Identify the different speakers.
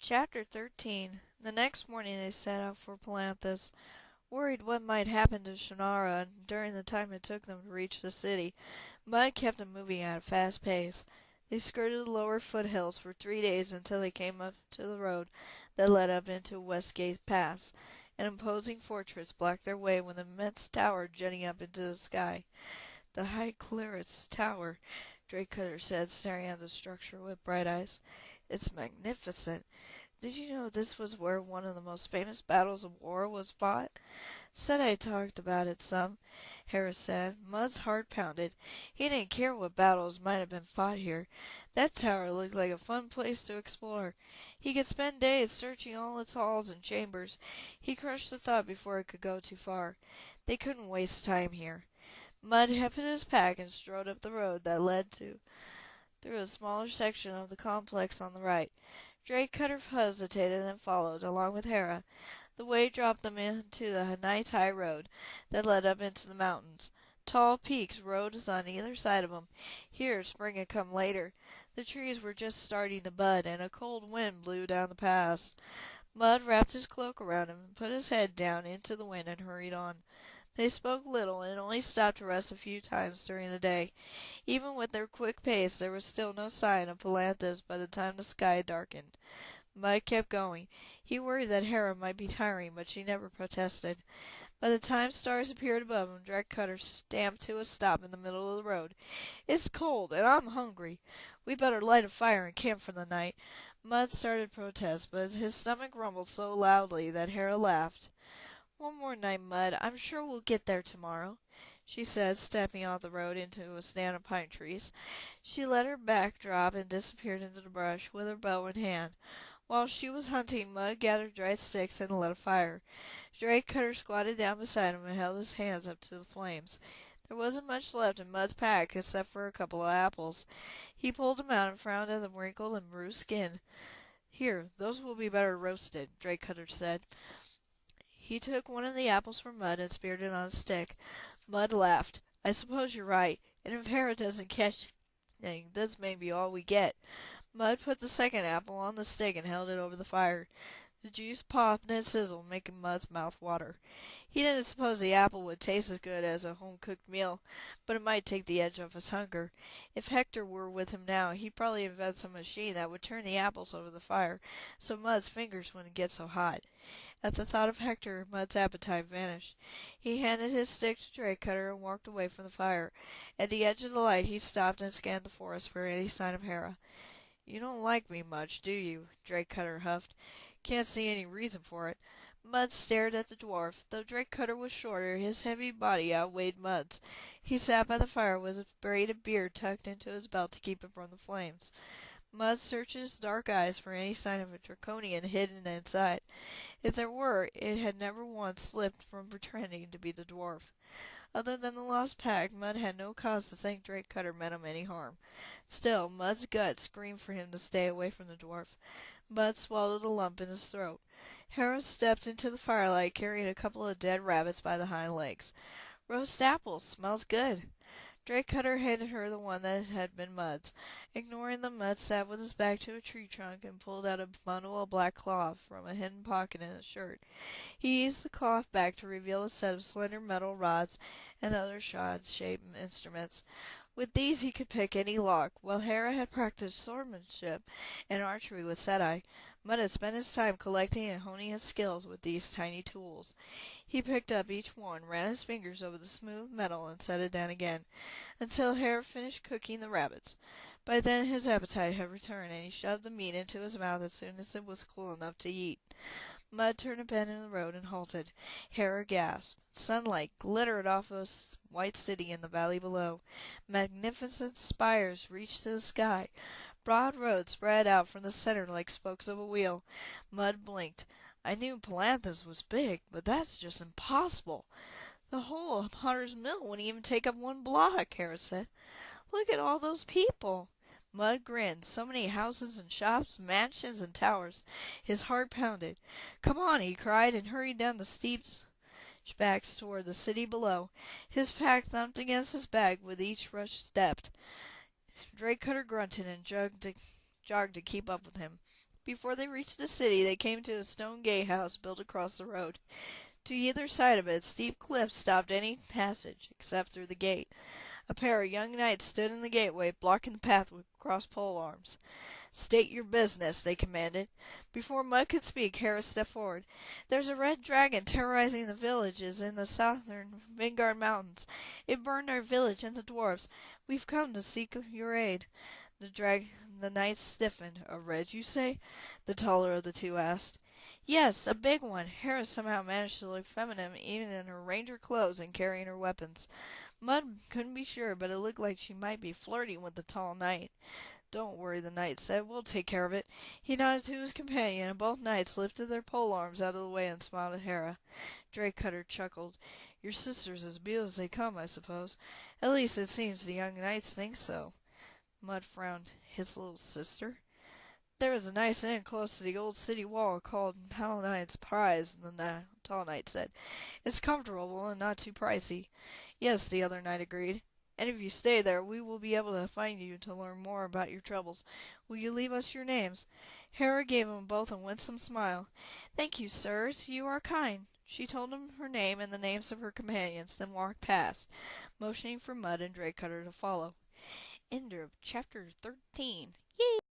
Speaker 1: Chapter 13. The next morning they set out for Palanthas, worried what might happen to Shannara during the time it took them to reach the city. Mud kept them moving at a fast pace. They skirted the lower foothills for 3 days until they came up to the road that led up into Westgate Pass. An imposing fortress blocked their way with an immense tower jutting up into the sky. "The High Clearance Tower," Drake Cutter said, staring at the structure with bright eyes. "It's magnificent. Did you know this was where one of the most famous battles of war was fought?" "Said I talked about it some," Harris said. Mud's heart pounded. He didn't care what battles might have been fought here. That tower looked like a fun place to explore. He could spend days searching all its halls and chambers. He crushed the thought before it could go too far. They couldn't waste time here. Mud hefted his pack and strode up the road that led through a smaller section of the complex on the right. Drake Cutter hesitated and then followed, along with Hera. The way dropped them into the nice high road that led up into the mountains. Tall peaks rose on either side of them. Here spring had come later. The trees were just starting to bud, and a cold wind blew down the pass. Mud wrapped his cloak around him and put his head down into the wind and hurried on. They spoke little and only stopped to rest a few times during the day. Even with their quick pace, there was still no sign of Palanthas by the time the sky darkened. Mud kept going. He worried that Hera might be tiring, but she never protested. By the time stars appeared above him, Drake Cutter stamped to a stop in the middle of the road. "It's cold, and I'm hungry. We better light a fire and camp for the night." Mud started to protest, but his stomach rumbled so loudly that Hera laughed. "One more night, Mud. I'm sure we'll get there tomorrow," she said, stepping off the road into a stand of pine trees. She let her back drop and disappeared into the brush with her bow in hand. While she was hunting, Mud gathered dried sticks and lit a fire. Drake Cutter squatted down beside him and held his hands up to the flames. There wasn't much left in Mud's pack except for a couple of apples. He pulled them out and frowned at the wrinkled and bruised skin. "Here, those will be better roasted," Drake Cutter said. He took one of the apples from Mud and speared it on a stick. Mud laughed. "I suppose you're right, and if Hera doesn't catch anything, this may be all we get." Mud put the second apple on the stick and held it over the fire. The juice popped and sizzled, making Mud's mouth water. He didn't suppose the apple would taste as good as a home-cooked meal, but it might take the edge off his hunger. If Hector were with him now, he'd probably invent some machine that would turn the apples over the fire, so Mud's fingers wouldn't get so hot. At the thought of Hector, Mud's appetite vanished. He handed his stick to Drake Cutter and walked away from the fire. At the edge of the light, he stopped and scanned the forest for any sign of Hera. "You don't like me much, do you?" Drake Cutter huffed. "Can't see any reason for it." Mud stared at the dwarf. Though Drake Cutter was shorter, his heavy body outweighed Mud's. He sat by the fire with his braided beard tucked into his belt to keep it from the flames. Mud searched his dark eyes for any sign of a draconian hidden inside. If there were, it had never once slipped from pretending to be the dwarf. Other than the lost pack, Mud had no cause to think Drake Cutter meant him any harm. Still, Mud's gut screamed for him to stay away from the dwarf. Mud swallowed a lump in his throat. Hera stepped into the firelight, carrying a couple of dead rabbits by the hind legs. "Roast apples. Smells good." Drake Cutter handed her the one that had been Mud's. Ignoring them, Mud sat with his back to a tree trunk and pulled out a bundle of black cloth from a hidden pocket in his shirt. He eased the cloth back to reveal a set of slender metal rods and other shod-shaped instruments. With these he could pick any lock. While Hera had practiced swordsmanship and archery with Sedai, Mud had spent his time collecting and honing his skills with these tiny tools. He picked up each one, ran his fingers over the smooth metal, and set it down again, until Hera finished cooking the rabbits. By then his appetite had returned, and he shoved the meat into his mouth as soon as it was cool enough to eat. Mud turned a bend in the road and halted. Hera gasped. Sunlight glittered off a white city in the valley below. Magnificent spires reached to the sky. Broad roads spread out from the center like spokes of a wheel. Mud blinked. "I knew Palanthas was big, but that's just impossible." "The whole of Potter's Mill wouldn't even take up one block," Hera said. "Look at all those people." Mud grinned. So many houses and shops, mansions and towers. His heart pounded. "Come on," he cried, and hurried down the steep backs toward the city below. His pack thumped against his back with each rush stepped. Drake Cutter grunted and jogged to keep up with him. Before they reached the city, they came to a stone gatehouse built across the road. To either side of it, steep cliffs stopped any passage, except through the gate. A pair of young knights stood in the gateway, blocking the path with crossed pole arms. "State your business," they commanded. Before Mud could speak, Harris stepped forward. "There's a red dragon terrorizing the villages in the southern Vanguard Mountains. It burned our village and the dwarves. We've come to seek your aid." The knights stiffened. "A red, you say?" the taller of the two asked. "Yes, a big one." Harris somehow managed to look feminine even in her ranger clothes and carrying her weapons. Mud couldn't be sure, but it looked like she might be flirting with the tall knight. "Don't worry," the knight said. "We'll take care of it." He nodded to his companion, and both knights lifted their polearms out of the way and smiled at Hera. Drake Cutter chuckled. "Your sister's as beautiful as they come, I suppose. At least it seems the young knights think so." Mud frowned. His little sister? "There is a nice inn close to the old city wall called Palatine's Prize," the tall knight said. "It's comfortable and not too pricey." "Yes," the other knight agreed. "And if you stay there, we will be able to find you to learn more about your troubles. Will you leave us your names?" Hera gave them both a winsome smile. "Thank you, sirs. You are kind." She told them her name and the names of her companions, then walked past, motioning for Mud and Drake Cutter to follow. End of chapter 13. Yay!